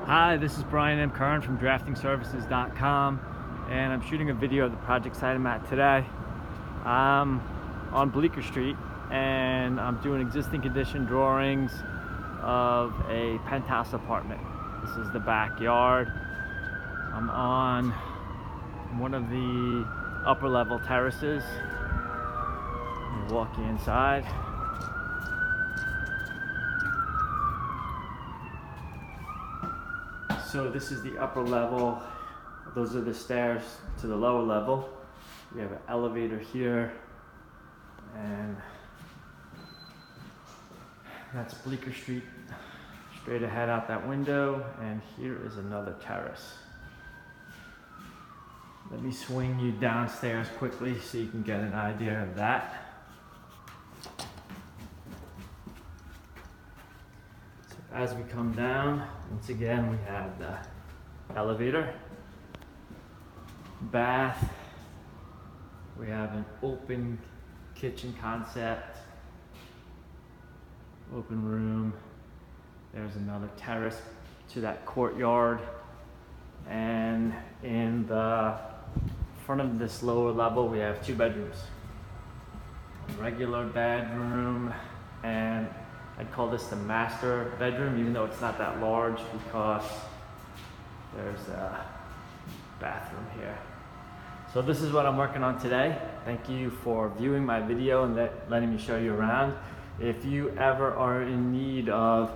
Hi, this is Brian M. Curran from draftingservices.com, and I'm shooting a video of the project site I'm at today. I'm on Bleeker Street and I'm doing existing condition drawings of a penthouse apartment. This is the backyard. I'm on one of the upper level terraces. I'm walking inside. So this is the upper level. Those are the stairs to the lower level. We have an elevator here, and that's Bleeker Street straight ahead out that window, and here is another terrace. Let me swing you downstairs quickly so you can get an idea of that. As we come down, once again, we have the elevator, bath, we have an open kitchen concept, open room, there's another terrace to that courtyard, and in the front of this lower level we have two bedrooms. A regular bedroom, and I'd call this the master bedroom, even though it's not that large because there's a bathroom here. So this is what I'm working on today. Thank you for viewing my video and letting me show you around. If you ever are in need of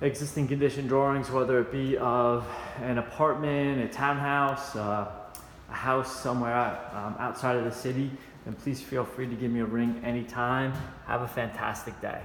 existing condition drawings, whether it be of an apartment, a townhouse, a house somewhere outside of the city, then please feel free to give me a ring anytime. Have a fantastic day.